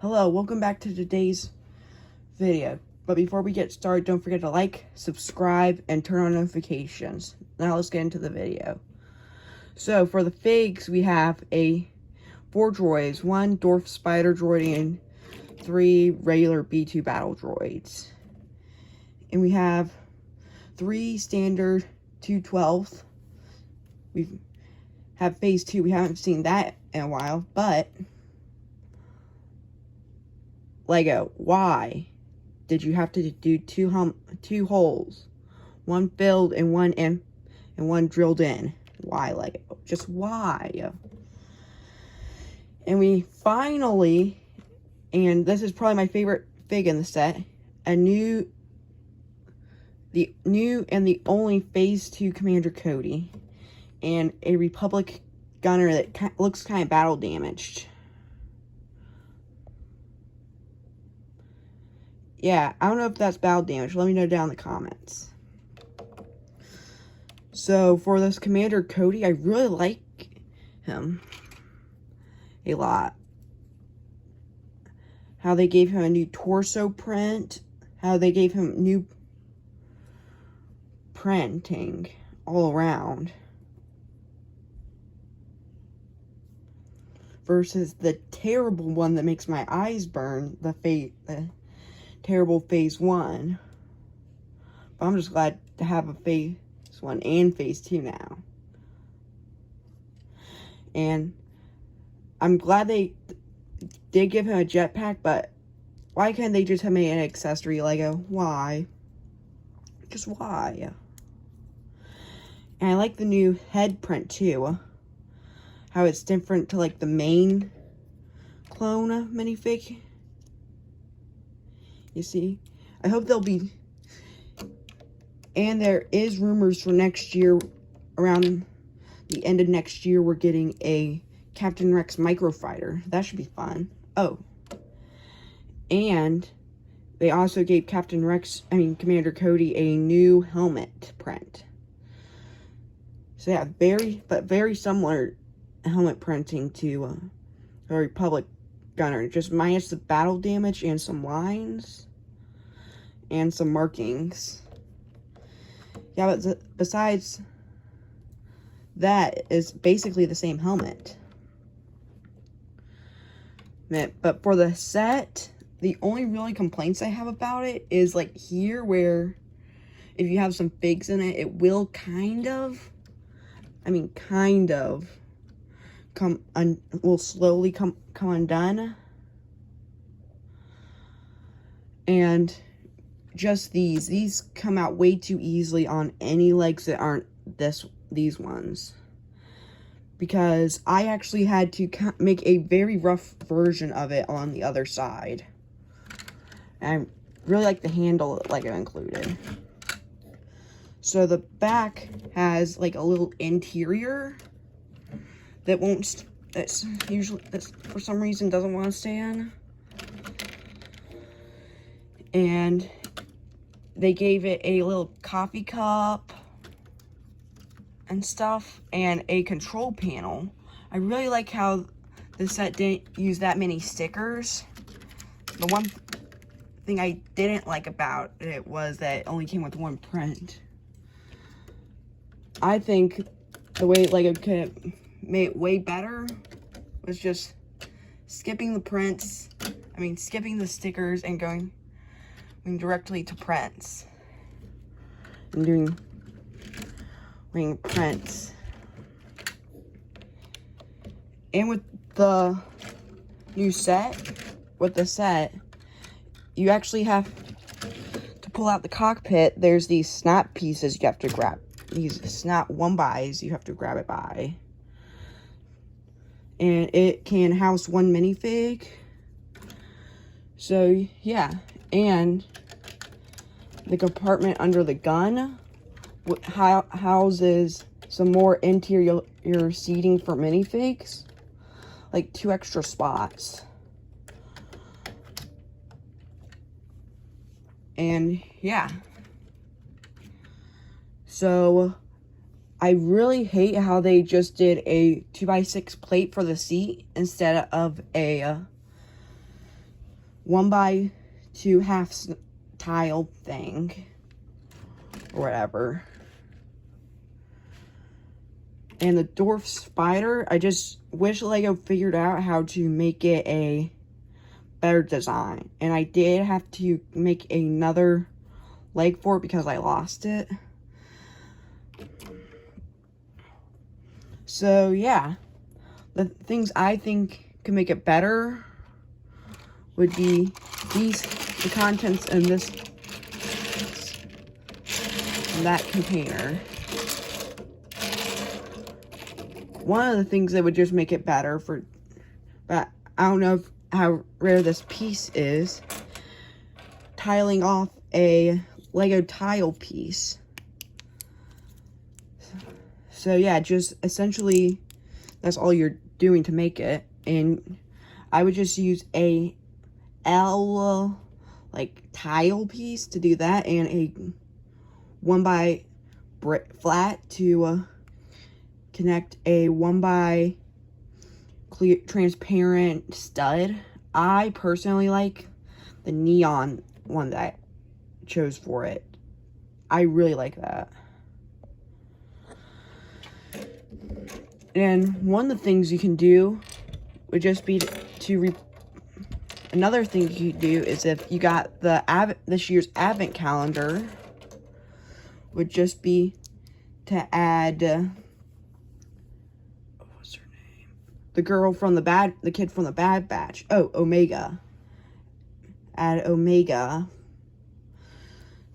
Hello, welcome back to today's video. But before we get started, don't forget to like, subscribe, and turn on notifications. Now let's get into the video. So for the figs, we have 4 droids, 1 dwarf spider droid, and 3 regular B2 battle droids. And we have 3 standard 2/12. We have phase 2. We haven't seen that in a while, but Lego, why did you have to do two holes? One filled and one drilled in. Why, Lego? Just why? And we finally, and this is probably my favorite fig in the set, the new and the only phase 2 Commander Cody, and a Republic gunner that looks kind of battle damaged. Yeah, I don't know if that's battle damage. Let me know down in the comments. So, for this Commander Cody, I really like him a lot. How they gave him a new torso print. How they gave him new printing all around. Versus the terrible one that makes my eyes burn, the terrible phase 1. But I'm just glad to have a phase 1 and phase 2 now. And I'm glad they did give him a jetpack, but why can't they just have made an accessory Lego? Why? Just why? And I like the new head print too. How it's different to like the main clone minifig. You see? I hope they'll be... And there is rumors for next year, around the end of next year, we're getting a Captain Rex microfighter. That should be fun. Oh. And they also gave Commander Cody a new helmet print. So yeah, very similar helmet printing to the Republic gunner, just minus the battle damage and some lines and some markings. Yeah, but besides that, is basically the same helmet. But for the set, the only really complaints I have about it is like here where if you have some figs in it, it will kind of will slowly come undone. And just these come out way too easily on any legs that aren't these ones, because I actually had to make a very rough version of it on the other side. And I really like the handle that Lego included. So the back has like a little interior that that's for some reason doesn't want to stand. And they gave it a little coffee cup and stuff, and a control panel. I really like how the set didn't use that many stickers. The one thing I didn't like about it was that it only came with 1 print. I think the way Lego could have made it way better was just skipping the prints, skipping the stickers and going directly to prints. And doing prints. And with the new set, you actually have to pull out the cockpit. There's these snap pieces you have to grab. These snap 1-bys you have to grab it by. And it can house 1 minifig. So, yeah. And the compartment under the gun houses some more interior seating for minifigs. Like 2 extra spots. And, yeah. So, I really hate how they just did a 2x6 plate for the seat instead of a 1x2 half tile thing or whatever. And the dwarf spider, I just wish Lego figured out how to make it a better design. And I did have to make another leg for it because I lost it. So yeah, the things I think could make it better would be the contents in that container. One of the things that would just make it better but I don't know how rare this piece is, tiling off a Lego tile piece. So yeah, just essentially that's all you're doing to make it. And I would just use a L like tile piece to do that, and a 1x flat to connect a 1x clear transparent stud. I personally like the neon one that I chose for it. I really like that. And one of the things you can do would just be another thing you could do is, if you got this year's advent calendar, would just be to add what's her name? The kid from the Bad Batch. Oh, Omega. Add Omega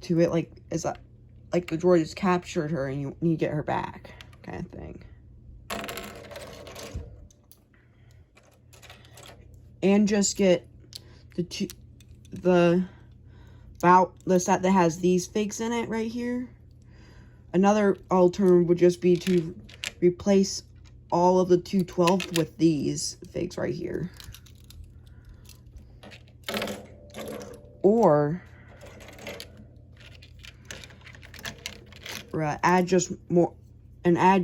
to it, like the droid has captured her and you need to get her back, kind of thing. And just get the set that has these figs in it right here. Another alternative would just be to replace all of the 2/12 with these figs right here. Or add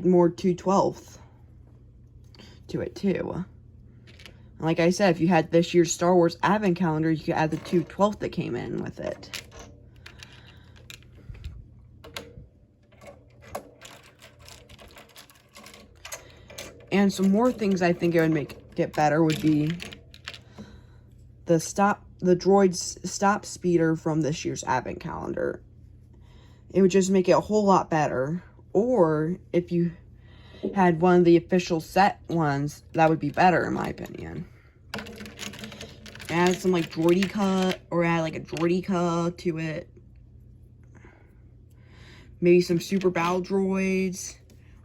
more 2/12 to it too. Like I said, if you had this year's Star Wars Advent Calendar, you could add the 2/12 that came in with it. And some more things I think it would make it better would be the droid's stop speeder from this year's Advent Calendar. It would just make it a whole lot better. Or if you had one of the official set ones, that would be better in my opinion. Add some like Droideka, or add like a Droideka to it. Maybe some Super Battle Droids.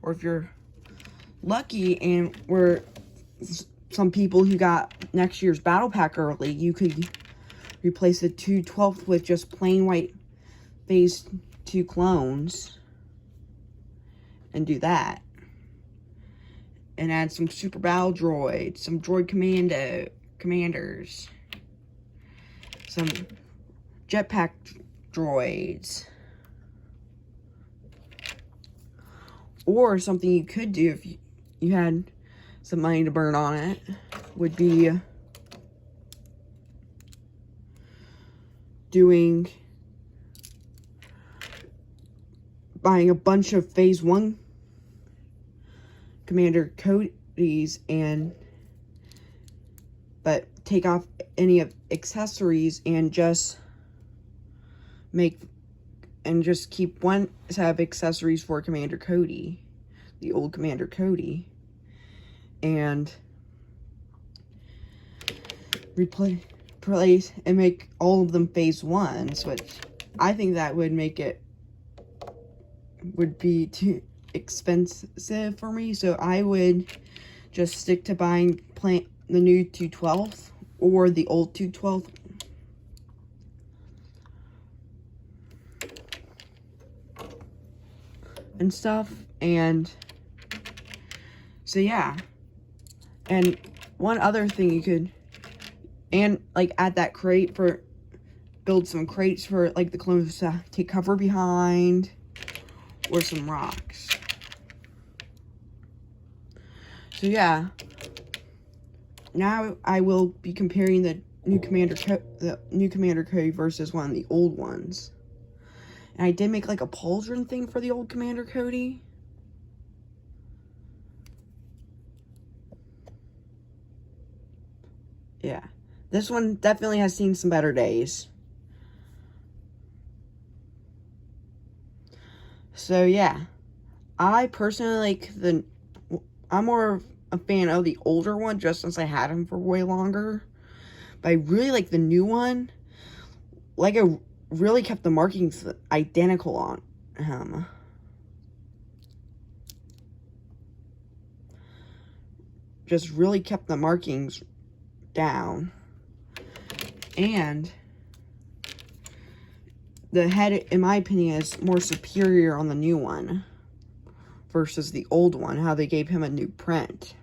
Or if you're lucky and were some people who got next year's Battle Pack early, you could replace the 2/12 with just plain white Phase 2 clones. And do that. And add some Super Battle Droids, some Droid Commanders, some Jetpack Droids. Or something you could do if you had some money to burn on it would be buying a bunch of Phase 1 Commander Cody's but take off any of accessories and just keep one set of accessories for Commander Cody, the old Commander Cody, and replace and make all of them Phase 1s, which I think that would be too expensive for me, so I would just stick to buying the new 2/12 or the old 2/12. And stuff. And so yeah, and one other thing you could, and like add that crate build some crates for like the clones to take cover behind, or some rocks. So yeah, now I will be comparing the the new Commander Cody versus one of the old ones. And I did make like a pauldron thing for the old Commander Cody. Yeah. This one definitely has seen some better days. So yeah. I personally like I'm more a fan of the older one just since I had him for way longer. But I really like the new one. Like, I really kept the markings identical on him. Just really kept the markings down. And the head, in my opinion, is more superior on the new one versus the old one, how they gave him a new print.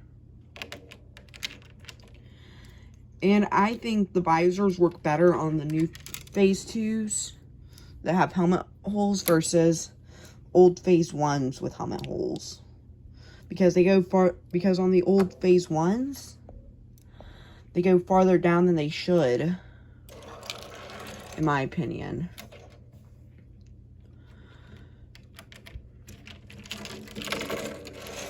And I think the visors work better on the new Phase 2s that have helmet holes versus old Phase 1s with helmet holes. Because because on the old Phase 1s, they go farther down than they should, in my opinion.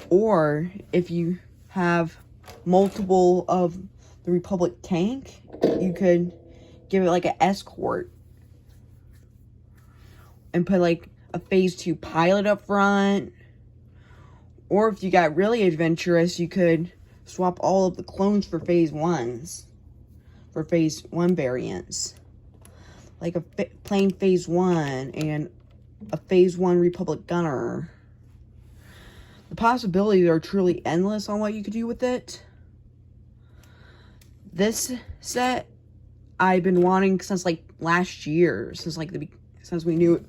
Or if you have multiple of the Republic tank, you could give it like an escort and put like a Phase 2 pilot up front. Or if you got really adventurous, you could swap all of the clones for Phase 1s, for Phase 1 variants. Like a plain Phase 1 and a Phase 1 Republic gunner. The possibilities are truly endless on what you could do with it. This set, I've been wanting since like last year, since we knew it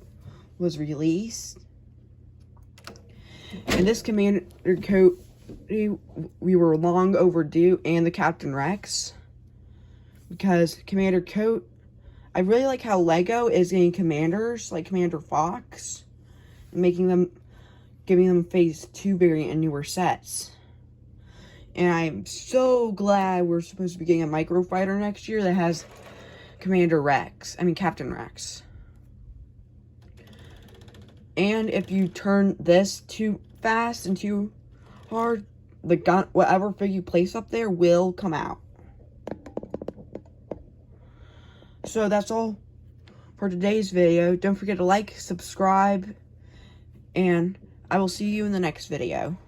was released. And this Commander Cody, we were long overdue, and the Captain Rex. Because Commander Cody, I really like how LEGO is getting commanders, like Commander Fox, and giving them Phase 2 variant in newer sets. And I'm so glad we're supposed to be getting a microfighter next year that has Captain Rex. And if you turn this too fast and too hard, the gun, whatever fig you place up there will come out. So that's all for today's video. Don't forget to like, subscribe, and I will see you in the next video.